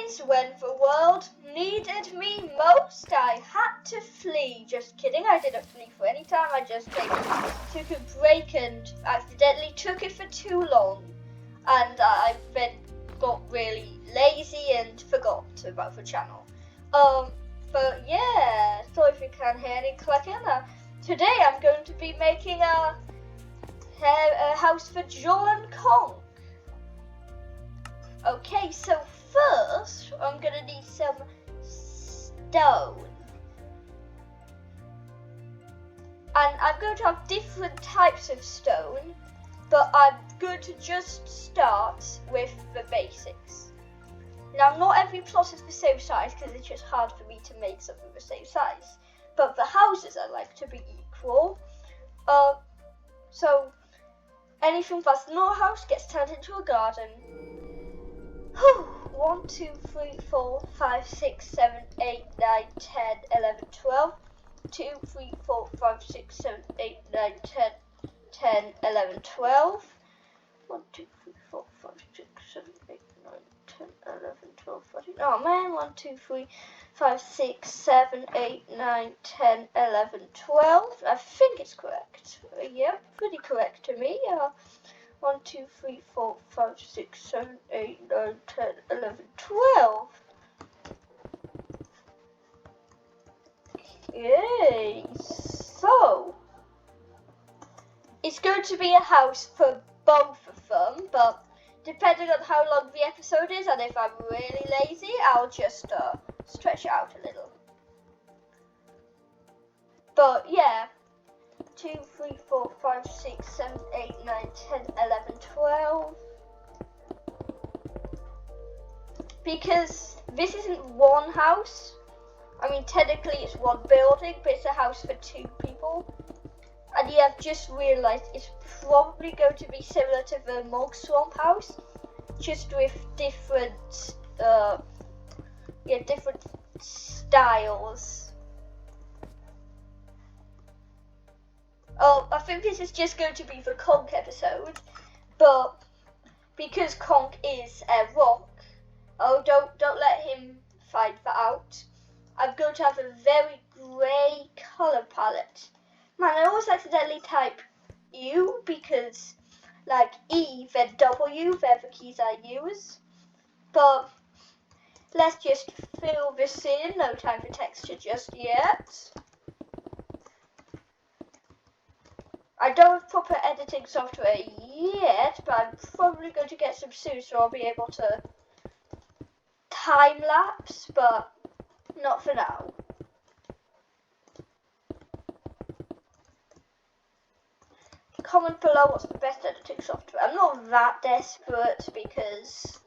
days when the world needed me most, I had to flee. Just kidding, I didn't flee for any time. I just took a break and accidentally took it for too long. And I then got really lazy and forgot about the channel. But yeah, so if you can hear any clicking, today I'm going to be making a house for Joll and Conk. Okay, so first I'm gonna need some stone. And I'm going to have different types of stone, but I'm going to just start with the basics. Now, not every plot is the same size because it's just hard for me to make something the same size. But the houses I like to be equal. So anything that's not a house gets turned into a garden. 1, 2, 3, 4, 5, 6, 7, 8, 9, 10, 11, 12. 2, 3, 4, 5, 6, 7, 8, 9, 10, 10, 11, 12. 1, 2, 3, 4, 5, 6, 7, 8, 9, 10, 11, 12, 13. Oh man, 1, 2, 3, 5, 6, 7, 8, 9, 10, 11, 12. I think it's correct. Yep, pretty correct to me. 1, 2, 3, 4, 5, 6, 7, 8, 9, 10, 11, 12. Okay, so it's going to be a house for both of them, but depending on how long the episode is and if I'm really lazy, I'll just stretch it out a little. But yeah, 2, 3, 4, 5, 6, 7, 8, 9, 10, 11, 12. Because this isn't one house. I mean, technically it's one building, but it's a house for 2 people. And yeah, I've just realised it's probably going to be similar to the Mog Swamp house, just with different styles. Oh, I think this is just going to be the Conk episode, but because Conk is a rock, don't let him find that out. I'm going to have a very grey colour palette. Man, I always accidentally type U because, like, E, then W, they're the keys I use. But let's just fill this in. No time for texture just yet. I don't have proper editing software yet, but I'm probably going to get some soon, so I'll be able to time lapse, but not for now. Comment below what's the best editing software. I'm not that desperate because,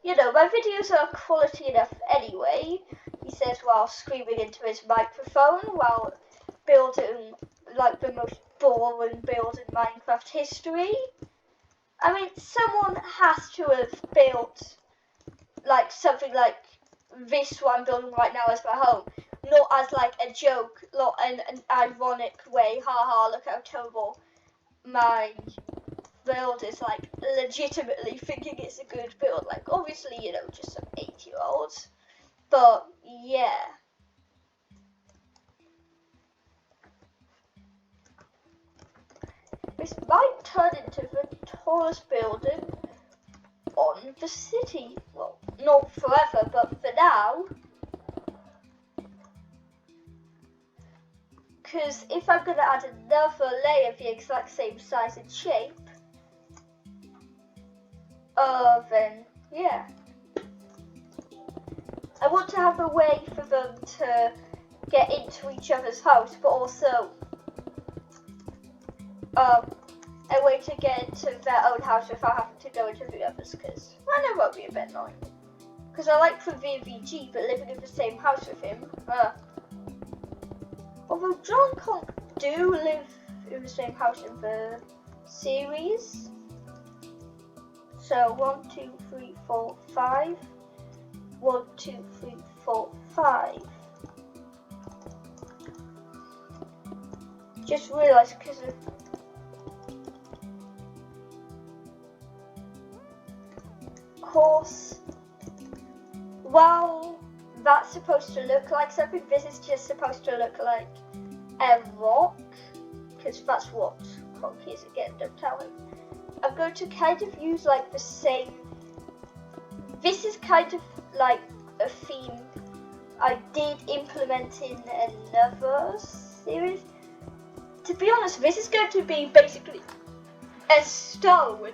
you know, my videos are quality enough anyway, he says while screaming into his microphone while building like the most boring build in Minecraft history. I mean, someone has to have built like something like this one I'm building right now as my home, not as like a joke, not in an ironic way, haha, look how terrible my build is, like legitimately thinking it's a good build, like obviously, you know, just some 8-year-olds, but yeah. This might turn into the tallest building on the city. Well, not forever, but for now. Because if I'm going to add another layer of the exact same size and shape, then yeah. I want to have a way for them to get into each other's house, but also a way to get into their own house without having to go into the others, because I know that would be a bit annoying. Because I like the VVG, but living in the same house with him, although Joll and Conk do live in the same house in the series. So 1, 2, 3, 4, 5. 1, 2, 3, 4, 5. Just realised because of course while that's supposed to look like something, this is just supposed to look like a rock, because that's what Conk is again, don't tell him. I'm going to kind of use like the same, this is kind of like a theme I did implement in another series. To be honest, this is going to be basically a stone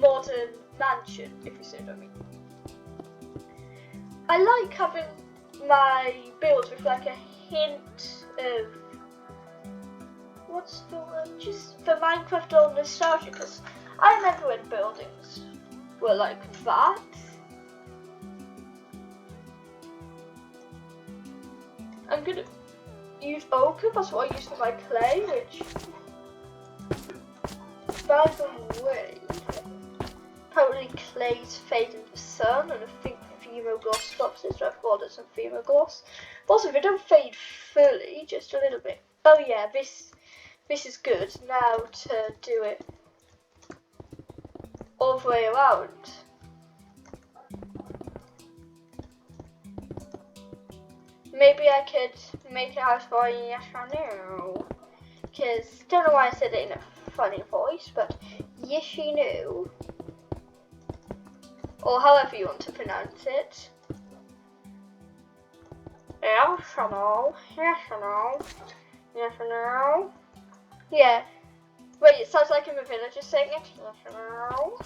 modern mansion, if you see what I mean. I like having my builds with like a hint of, what's the word, just the Minecraft old nostalgia, because I remember when buildings were like that. I'm gonna use ochre, that's what I use for my clay, which, by the way, apparently clays fade in the sun, and I think Gloss stops it, so I've ordered some Gloss. But also, they don't fade fully, just a little bit. Oh yeah, this is good. Now to do it all the way around. Maybe I could make a house for you, yes or no? Because, don't know why I said it in a funny voice, but yes you know. Or however you want to pronounce it. Yes or no? Yes or no? Yes or no? Yeah. Wait, it sounds like I'm a villager saying it. Yes or no?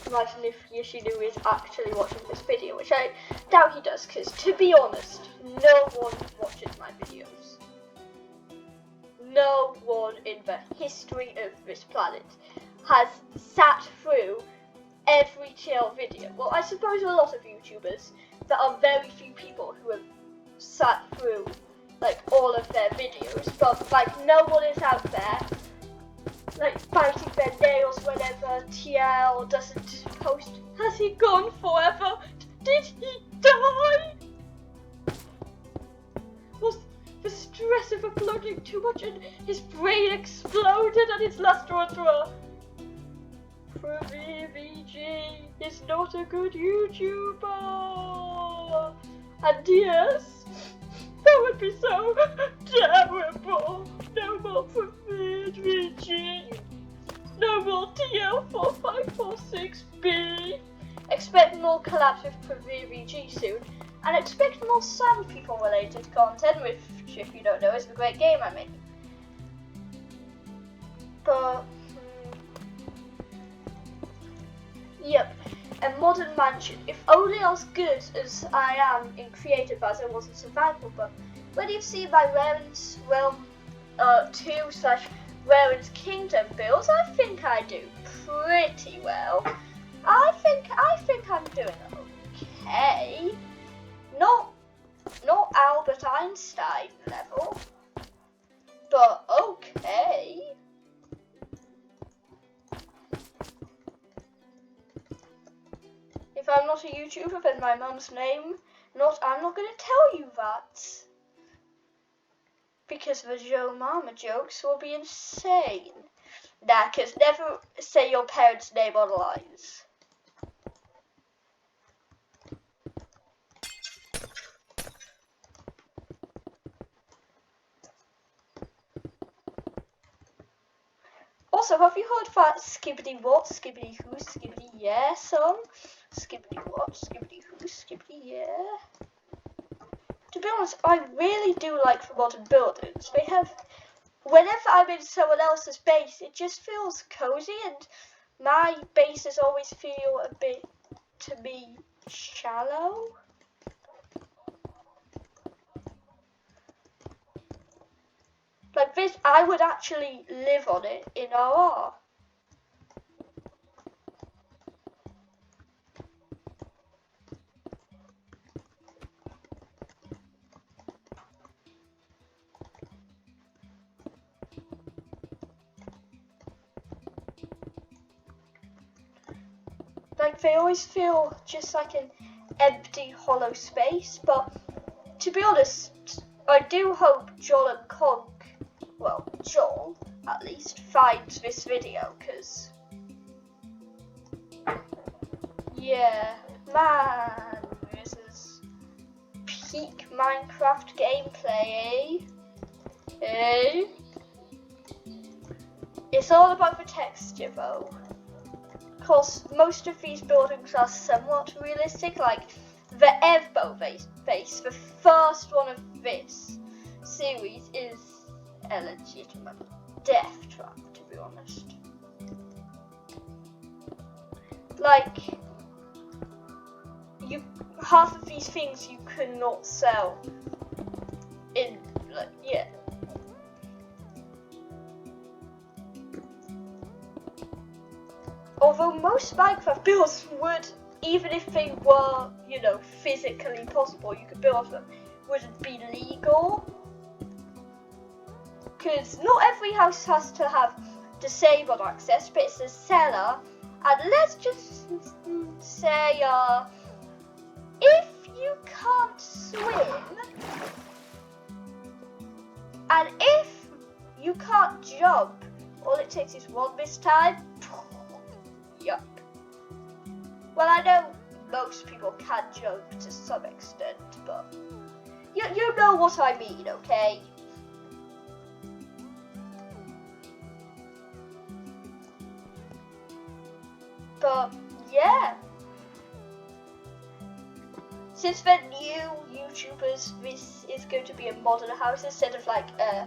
Imagine if Yoshinu is actually watching this video, which I doubt he does, because to be honest, no one watches my videos. No one in the history of this planet has sat through every chill video. Well, I suppose a lot of YouTubers, there are very few people who have sat through like all of their videos, but like no one is out there like biting their nails whenever TL doesn't post. Has he gone forever? Did he die? Was the stress of uploading too much and his brain exploded and his last words were, VG is not a good YouTuber. And yes, that would be so terrible. No more VG. No more TL4546B. Expect more collabs with VG soon. And expect more Sam people related content, which, if you don't know, is the great game I'm making. But yep, a modern mansion. If only as good as I am in creative as I was in survival, but when you see my Raren's Realm 2/Raren's Kingdom builds, I think I do pretty well. I think I'm doing okay. Not Albert Einstein level, but okay. If I'm not a YouTuber, then my mum's name, I'm not going to tell you that. Because the Joe Mama jokes will be insane. Nah, because never say your parents' name on lines. Also, have you heard that skibbity what, skibbity who, skibbity yeah song? Skibbity what, skibbity who, skibbity yeah. To be honest, I really do like the modern buildings. They have, whenever I'm in someone else's base, it just feels cozy, and my bases always feel a bit, to me, shallow. Like this, I would actually live on it in RR. Like they always feel just like an empty, hollow space, but to be honest, I do hope Joll and Conk, well, Joll at least, finds this video, because Yeah, man, this is peak Minecraft gameplay, eh? Eh? It's all about the texture though. Of course, most of these buildings are somewhat realistic, like the Evbo base, the first one of this series, is a legitimate death trap, to be honest. Like, half of these things you cannot sell in, like, yeah. Although most Minecraft builds would, even if they were, you know, physically possible, you could build them, wouldn't be legal. Because not every house has to have disabled access, but it's a cellar. And let's just say, if you can't swim, and if you can't jump, all it takes is one mistime. Yup. Well, I know most people can jump to some extent, but you know what I mean, okay? But yeah, since they're new YouTubers, this is going to be a modern house instead of like a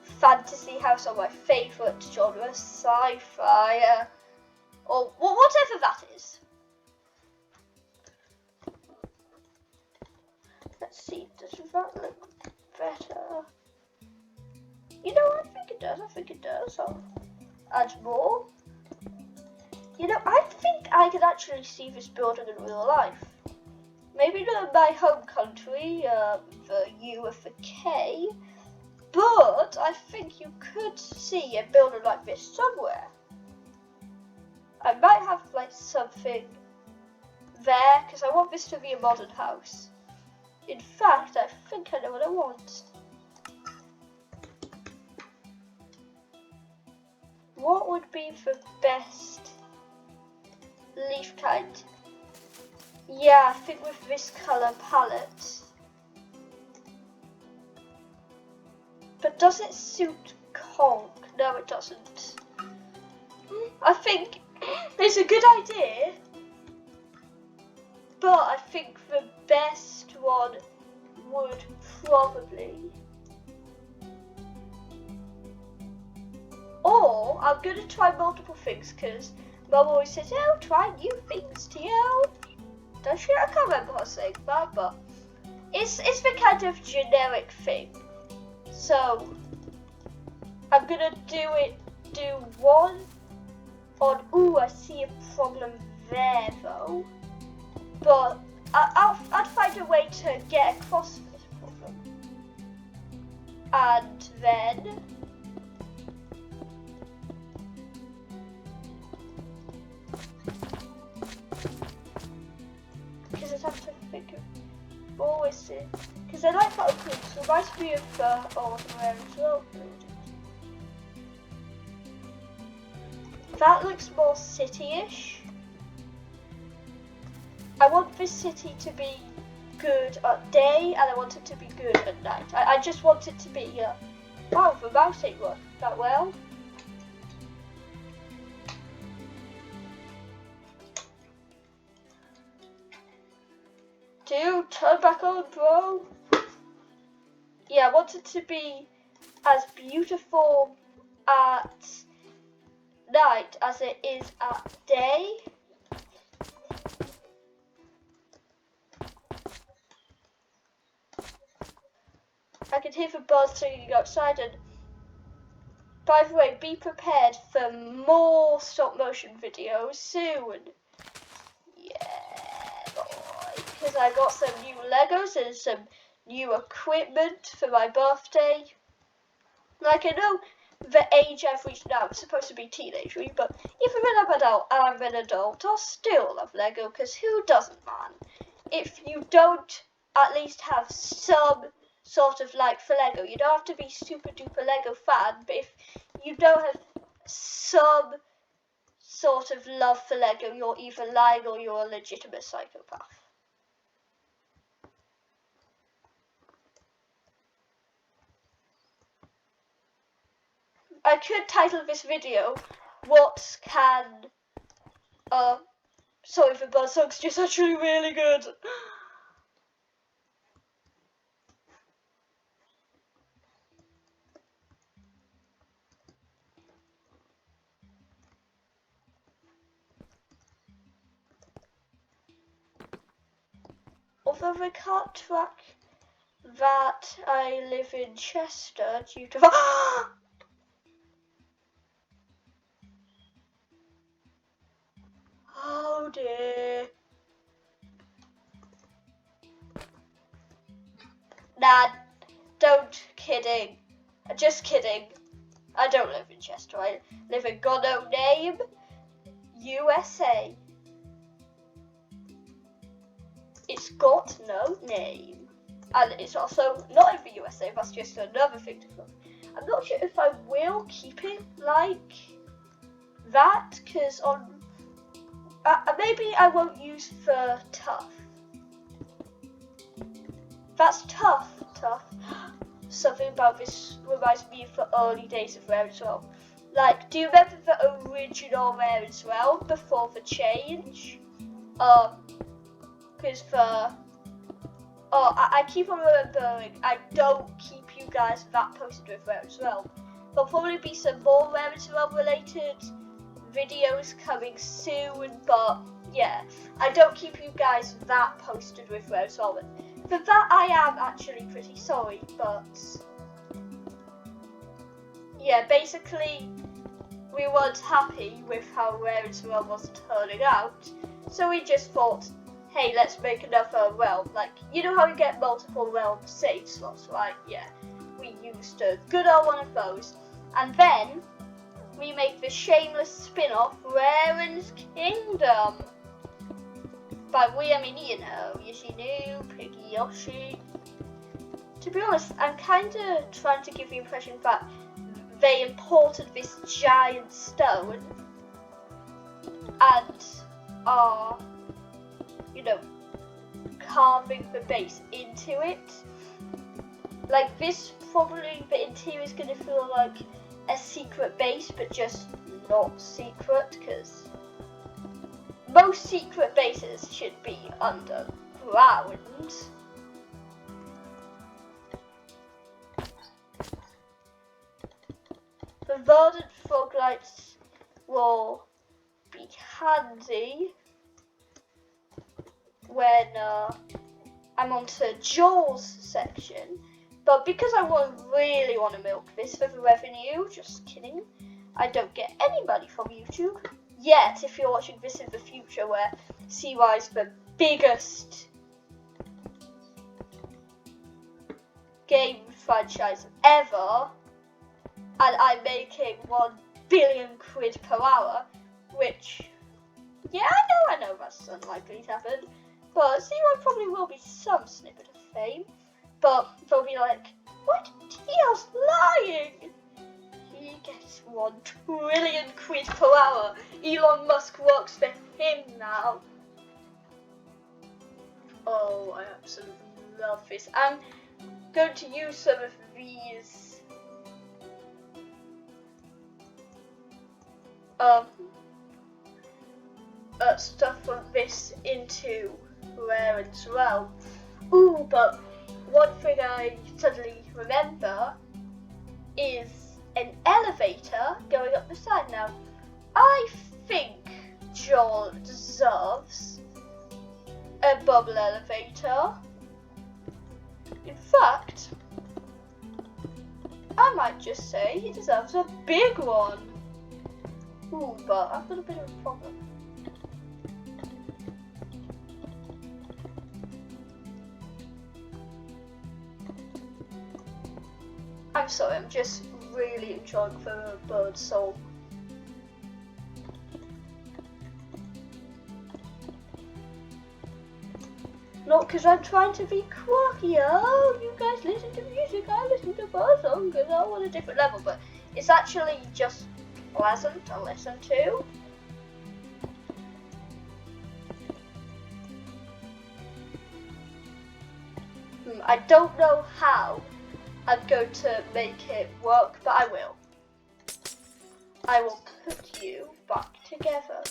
fantasy house or my favourite genre, sci-fi, or whatever that is. Let's see, does that look better? You know, I think it does. I'll add more. You know, I think I could actually see this building in real life. Maybe not in my home country, the U with the K, but I think you could see a building like this somewhere. I might have like something there, because I want this to be a modern house. In fact, I think I know what I want. What would be the best leaf kind? Yeah, I think with this colour palette. But does it suit Conk? No, it doesn't. I think it's a good idea, but I think the best one would probably... Or I'm going to try multiple things, because Mum always says, oh, try new things, Tio. Does she? I can't remember her saying that, but it's the kind of generic thing. So I'm going to do one on, ooh, I see a problem there though. But I'd find a way to get across this problem. And then... because I have to think of always it. Because I like that opening, so it reminds me of the old where as well. That looks more city-ish. I want this city to be good at day, and I want it to be good at night. I just want it to be, wow, the mouse ain't working that well. Dude, turn back on, bro. Yeah, I want it to be as beautiful at night as it is at day. I can hear the birds singing outside, and by the way, be prepared for more stop motion videos soon. Yeah, boy, because I got some new Legos and some new equipment for my birthday. Like, I know the age I've reached now is supposed to be teenagery, but even when I'm an adult, I'll still love Lego, because who doesn't, man? If you don't at least have some sort of like for Lego, you don't have to be super duper Lego fan, but if you don't have some sort of love for Lego, you're either lying or you're a legitimate psychopath. I could title this video, "What can sorry for buzzsong's just actually really good." Although I can't track that I live in Chester due to oh dear. Nah, don't kidding. Just kidding. I don't live in Chester. I live in God no name, USA. It's got no name. And it's also not in the USA, that's just another thing to look. I'm not sure if I will keep it like that, because on maybe I won't use the tough. That's tough. Something about this reminds me of the early days of Rare as well. Like, do you remember the original Rare as well before the change? Because I keep on remembering, I don't keep you guys that posted with Rare as well. There'll probably be some more Rare as well related videos coming soon, but yeah, I don't keep you guys that posted with Rare as well. For that I am actually pretty sorry, but yeah, basically we weren't happy with how Rare as well was turning out, so we just thought, hey, let's make another realm. Like, you know how you get multiple realm save slots, right? Yeah, we used a good old one of those, and then we make the shameless spin-off, Raren's Kingdom. By we, I mean, you know, Yoshinu, Piggy Yoshi. To be honest, I'm kind of trying to give the impression that they imported this giant stone and are, you know, carving the base into it. Like, this probably, the interior is going to feel like a secret base, but just not secret, because most secret bases should be underground. The verdant fog lights will be handy when I'm onto Joel's section, but because I really want to milk this for the revenue, just kidding, I don't get any money from YouTube yet. If you're watching this in the future, where CY's the biggest game franchise ever, and I'm making 1 billion quid per hour, which, yeah, I know that's unlikely to happen, but CY probably will be some snippet of fame, but they'll be like, what? TL's lying! He gets 1 trillion quid per hour. Elon Musk works for him now. Oh, I absolutely love this. I'm going to use some of these stuff from this into Rare as well. Ooh, but one thing I suddenly remember is an elevator going up the side now. I think Joel deserves a bubble elevator. In fact, I might just say he deserves a big one. Ooh, but I've got a bit of a problem. I'm sorry, I'm just really enjoying the bird song. Not because I'm trying to be quirky. Oh, you guys listen to music, I listen to bird song because I'm on a different level, but it's actually just pleasant to listen to. I don't know how I'm going to make it work, but I will. I will put you back together.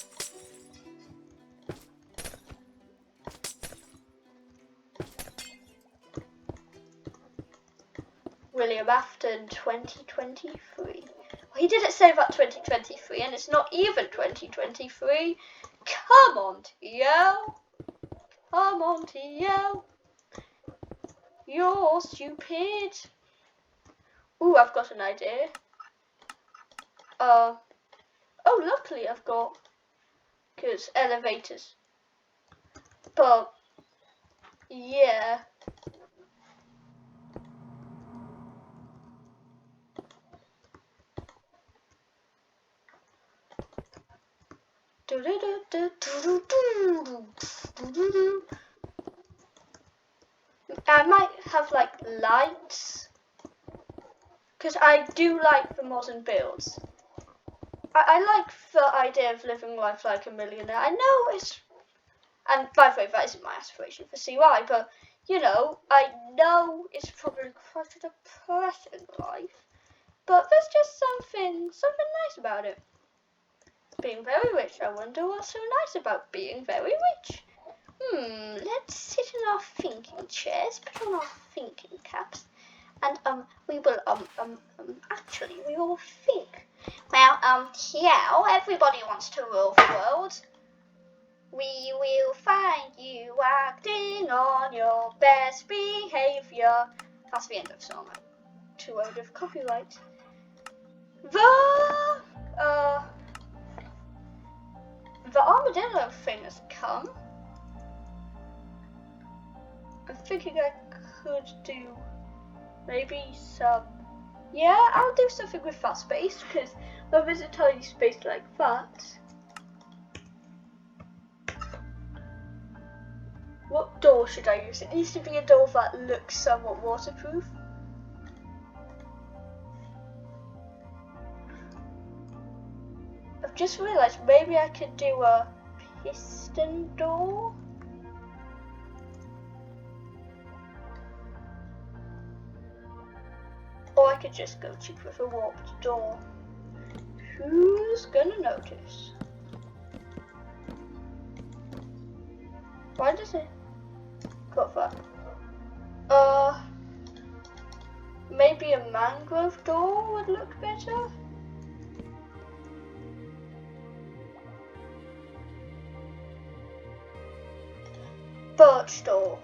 William Afton 2023. Well, he didn't say about 2023, and it's not even 2023. Come on, TL. Come on, TL. You're stupid. Ooh, I've got an idea. Oh, luckily I've got, because elevators. But, yeah. I might have like lights, because I do like the modern builds. I like the idea of living life like a millionaire. I know it's, and by the way, that isn't my aspiration for CY, but you know, I know it's probably quite a depressing life, but there's just something nice about it. Being very rich, I wonder what's so nice about being very rich. Let's sit in our thinking chairs, put on our thinking caps, and we will actually we will think. Well, yeah, everybody wants to rule the world. We will find you acting on your best behavior. That's the end of the song. Too old of copyright. The armadillo thing has come. I'm thinking I could do maybe some. Yeah, I'll do something with that space, because there is a tiny space like that. What door should I use? It needs to be a door that looks somewhat waterproof. I've just realised maybe I could do a piston door. Or I could just go cheap with a warped door. Who's gonna notice? Why does it got that? Maybe a mangrove door would look better. Birch door.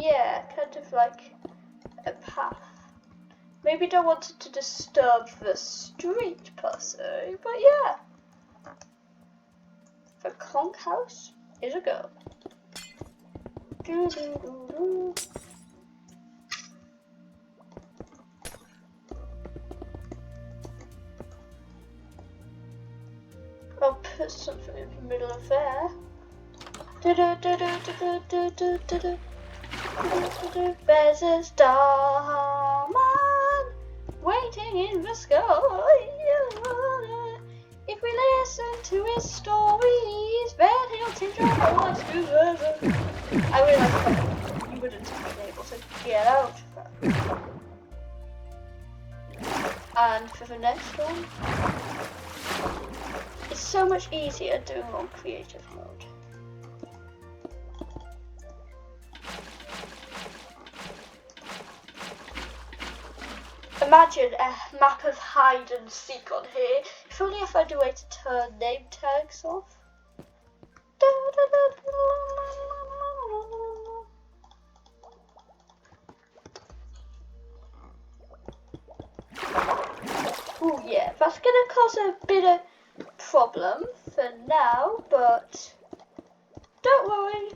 Yeah, kind of like a path. Maybe don't want it to disturb the street per se, but yeah. The Conk house is a go. I'll put something in the middle of there. There's a starman waiting in the sky. If we listen to his stories, then he'll teach us what's forever. I realised you wouldn't have been able to get out of that. And for the next one, it's so much easier doing on creative mode. Imagine a map of hide and seek on here. If only I found a way to turn name tags off. Oh yeah, that's gonna cause a bit of problem for now, but don't worry.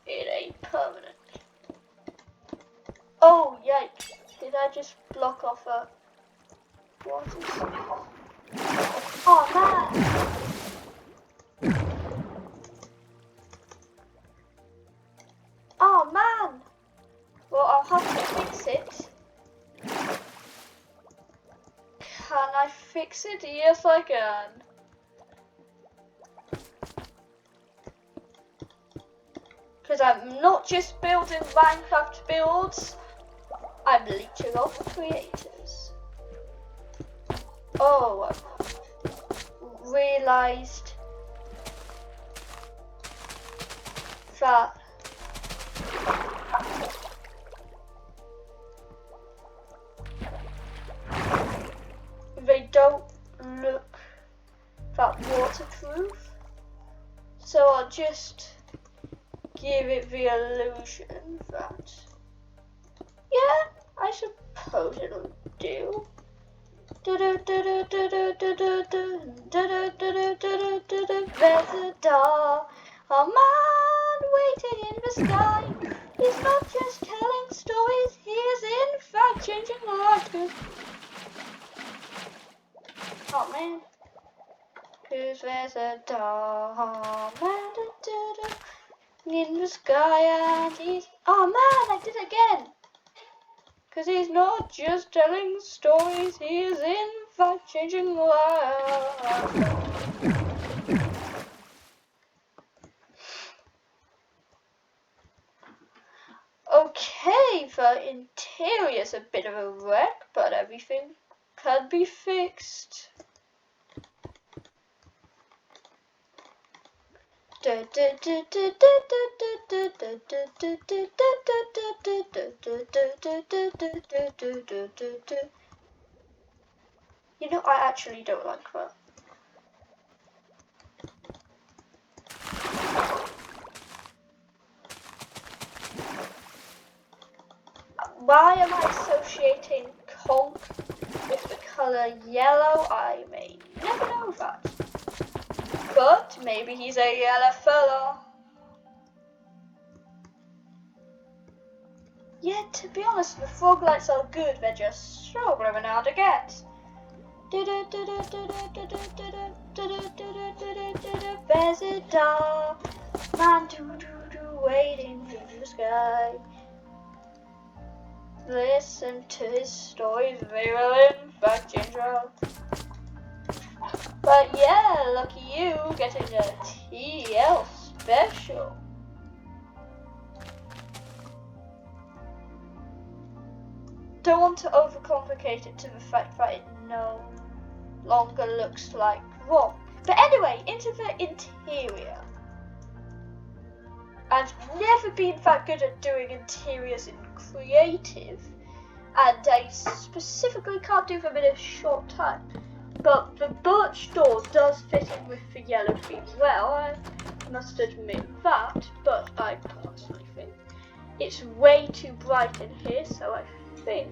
It ain't permanent. Oh yikes! Did I just block off a? What is? Oh man! Oh man! Well, I'll have to fix it. Can I fix it? Yes, I can. Because I'm not just building Minecraft builds, I'm leeching off creators. Oh, I realised that they don't look that waterproof, so I'll just give it the illusion that, yeah, I suppose it'll do. There's a door, a man waiting in the sky. He's not just telling stories, he is in fact changing lives. Oh man. Cause there's a door, in the sky and he's... Oh man, I did it again! Cause he's not just telling stories, he is in fact changing lives. Okay, the interior's a bit of a wreck, but everything can be fixed. You know, I actually don't like that. Why am I associating Conk with the colour yellow? I may never know that. But maybe he's a yellow fella. Yeah, to be honest, the frog lights are good, they're just so blooming hard to get. There's a door, man waiting in the sky. Listen to his stories, they will in fact change your. But yeah, lucky you getting a TL special. Don't want to overcomplicate it to the fact that it no longer looks like rock. But anyway, into the interior. I've never been that good at doing interiors in creative, and I specifically can't do them in a short time. But the birch door does fit in with the yellow theme well, I must admit that, but I personally think it's way too bright in here, so I think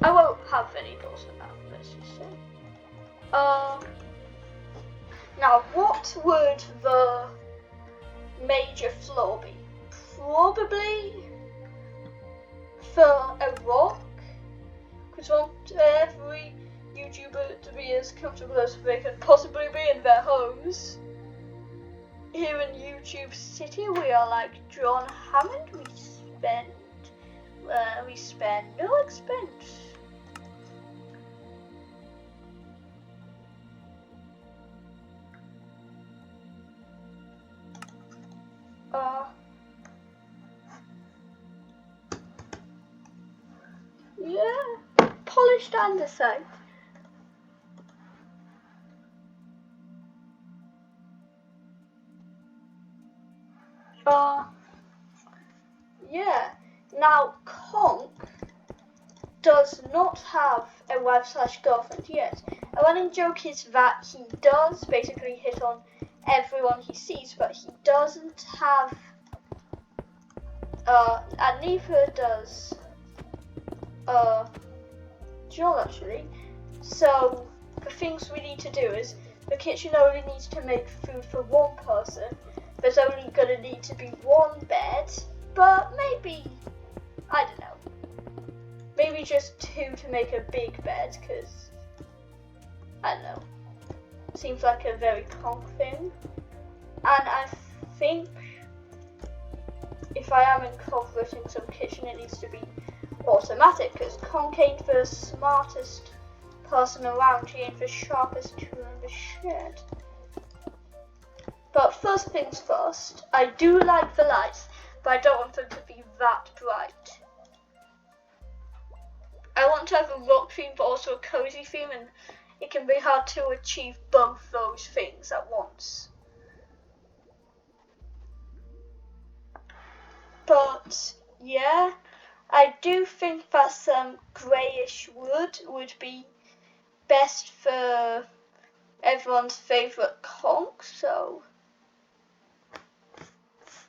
I won't have any doors in that, let's just say. Now, what would the major flaw be? Probably for a rock, because I want every YouTuber to be as comfortable as they can possibly be in their homes. Here in YouTube City, we are like John Hammond. We spend no expense. Yeah, polished andesite. Yeah. Now, Conk does not have a wife/girlfriend yet. A running joke is that he does basically hit on everyone he sees, but he doesn't have And neither does Joll actually. So the things we need to do is the kitchen only needs to make food for one person. There's only gonna need to be one bed, but maybe, I don't know, maybe just two to make a big bed, because, I don't know, seems like a very Conk thing. And I think if I am incorporating some kitchen, it needs to be automatic, because Conk ain't the smartest person around, he ain't the sharpest tool in the shed. But first things first, I do like the lights, but I don't want them to be that bright. I want to have a rock theme but also a cozy theme, and it can be hard to achieve both those things at once. But yeah, I do think that some greyish wood would be best for everyone's favourite Conk, so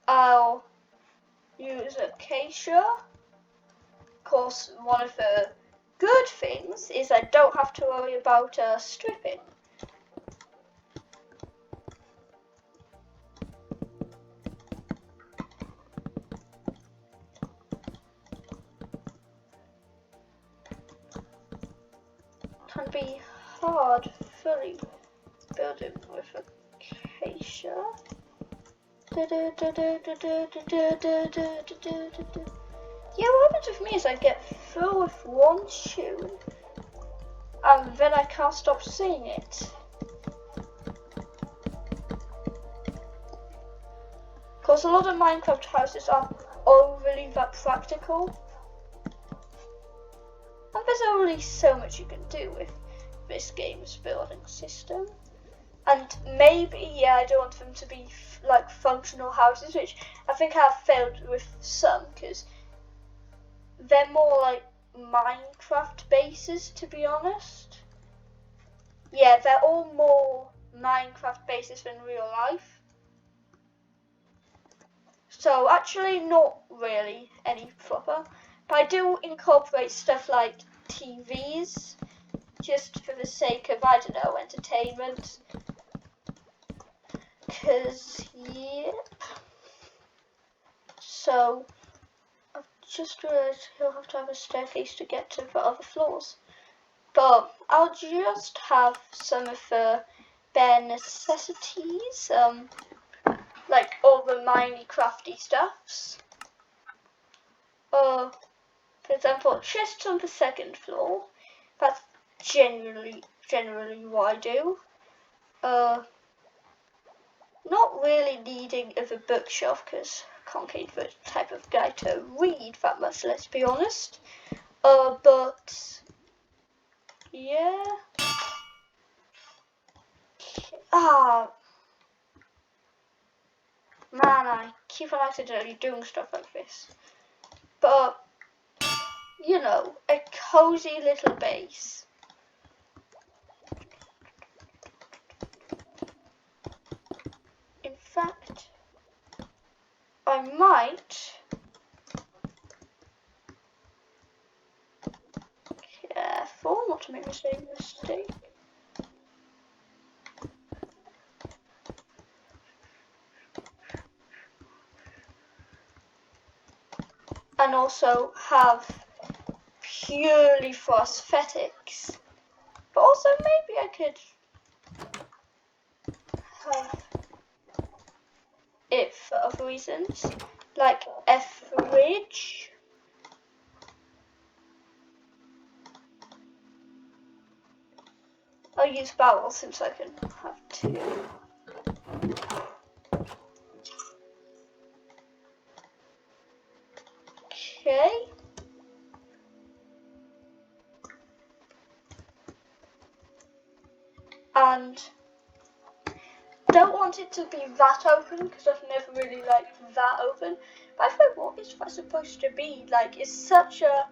I'll use acacia. Of course, one of the good things is I don't have to worry about stripping. It can be hard fully building with acacia. Yeah, what happens with me is I get through with one tune and then I can't stop singing it. Because a lot of Minecraft houses are overly that practical. And there's only so much you can do with this game's building system. And maybe, yeah, I don't want them to be like functional houses, which I think I've failed with some, because they're more like Minecraft bases, to be honest. Yeah, they're all more Minecraft bases than real life. So actually not really any proper, but I do incorporate stuff like TVs, just for the sake of, I don't know, entertainment. Cause, yep. So, I've just realised he'll have to have a staircase to get to the other floors. But I'll just have some of the bare necessities, like all the Minecrafty stuffs. For example, chests on the second floor. That's generally what I do. Not really needing of a bookshelf, because Conk ain't the type of guy to read that much, let's be honest. But yeah. Man, I keep on accidentally doing stuff like this. But you know, a cozy little base. In fact, I might careful not to make the same mistake. And also have purely for aesthetics. But also maybe I could have it for other reasons, like a fridge. I'll use barrels since I can have two. Okay. And don't want it to be that open, because I've never really liked that open. But I thought, what is that supposed to be? Like, it's such a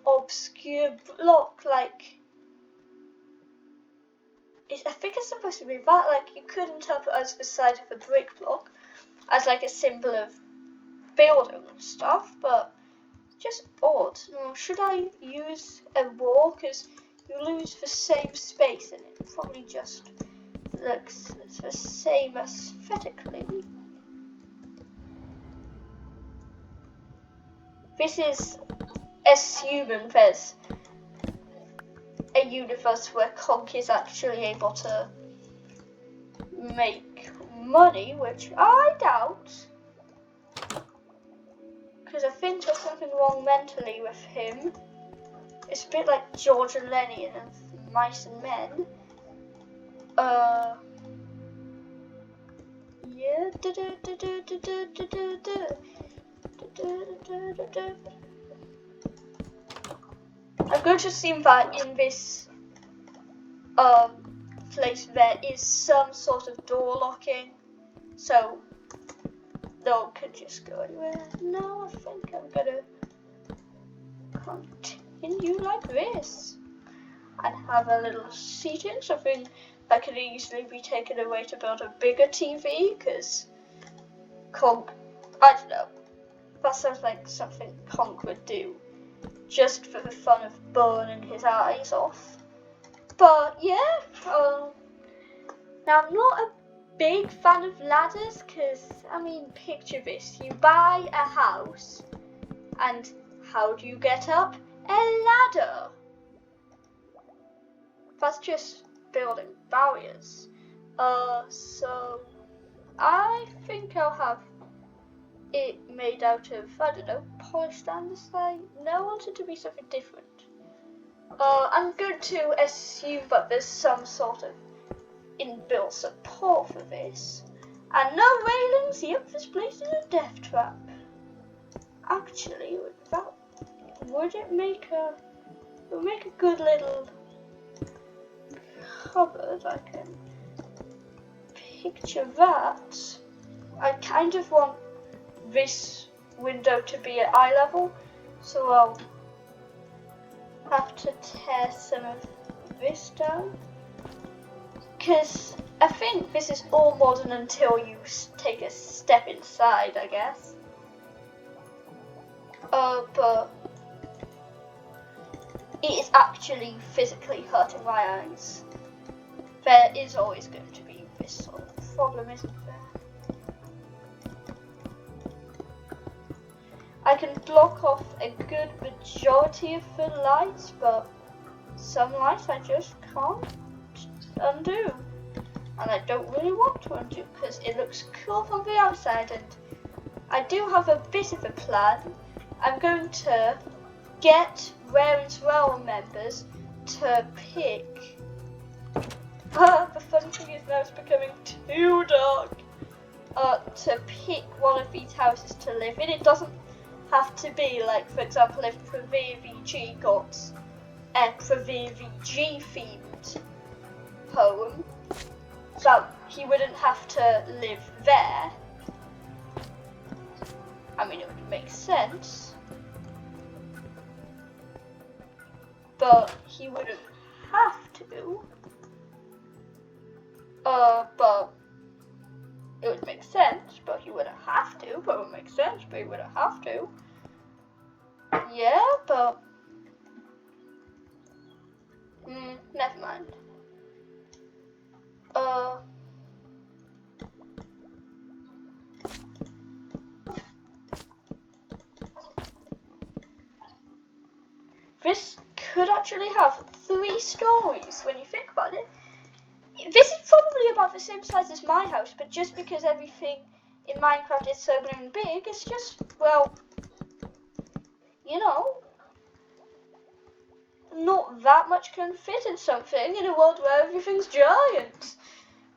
obscure block, like, I think it's supposed to be that, like, you couldn't have it as the side of a brick block, as like a symbol of building stuff, but just odd. Now, should I use a wall? Because you lose the same space and it probably just looks the same aesthetically. This is assuming there's a universe where Conk is actually able to make money, which I doubt. Because I think there's something wrong mentally with him. It's a bit like George and Lenny in Mice and Men. Yeah. I'm going to assume that in this place there is some sort of door locking, so no one can just go anywhere. No, I think I'm gonna continue like this and have a little seating, something that could easily be taken away to build a bigger TV, because Conk, I don't know, that sounds like something Conk would do just for the fun of burning his eyes off. But yeah, now I'm not a big fan of ladders, because, I mean, picture this, you buy a house, and how do you get up? A ladder. That's just building barriers. So I think I'll have it made out of, I don't know, polished andesite. No, I want it to be something different. I'm going to assume that there's some sort of inbuilt support for this. And no railings. Yep, this place is a death trap. Actually, would it make a good little cupboard? I can picture that. I kind of want this window to be at eye level, so I'll have to tear some of this down, because I think this is all modern until you take a step inside, I guess. But it is actually physically hurting my eyes. There is always going to be this sort of problem, isn't there? I can block off a good majority of the lights, but some lights I just can't undo. And I don't really want to undo because it looks cool from the outside, and I do have a bit of a plan. I'm going to get Raren's Realm members to pick. The funny thing is now it's becoming too dark. To pick one of these houses to live in. It doesn't have to be like, for example, if Prevere VG got a Prevere VG themed home, so he wouldn't have to live there. I mean, it would make sense, but he wouldn't have to. But it would make sense, but he wouldn't have to. But it would make sense, but he wouldn't have to. Yeah, but never mind. This could actually have 3 stories when you think about it. This is probably about the same size as my house, but just because everything in Minecraft is so big, it's just, well, you know, not that much can fit in something in a world where everything's giant.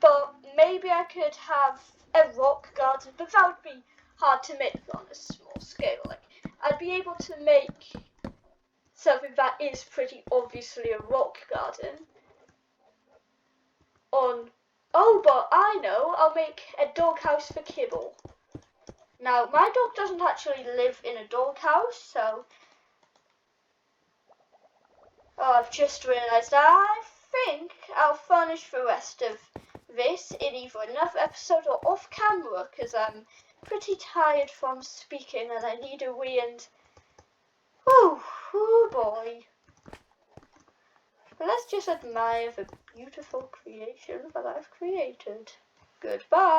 But maybe I could have a rock garden, but that would be hard to make on a small scale. Like, I'd be able to make something that is pretty obviously a rock garden on, but I know, I'll make a doghouse for Kibble. Now, my dog doesn't actually live in a doghouse, so I've just realised I think I'll furnish the rest of this in either another episode or off camera, because I'm pretty tired from speaking and I need a wee and oh boy. But let's just admire the beautiful creation that I've created. Goodbye.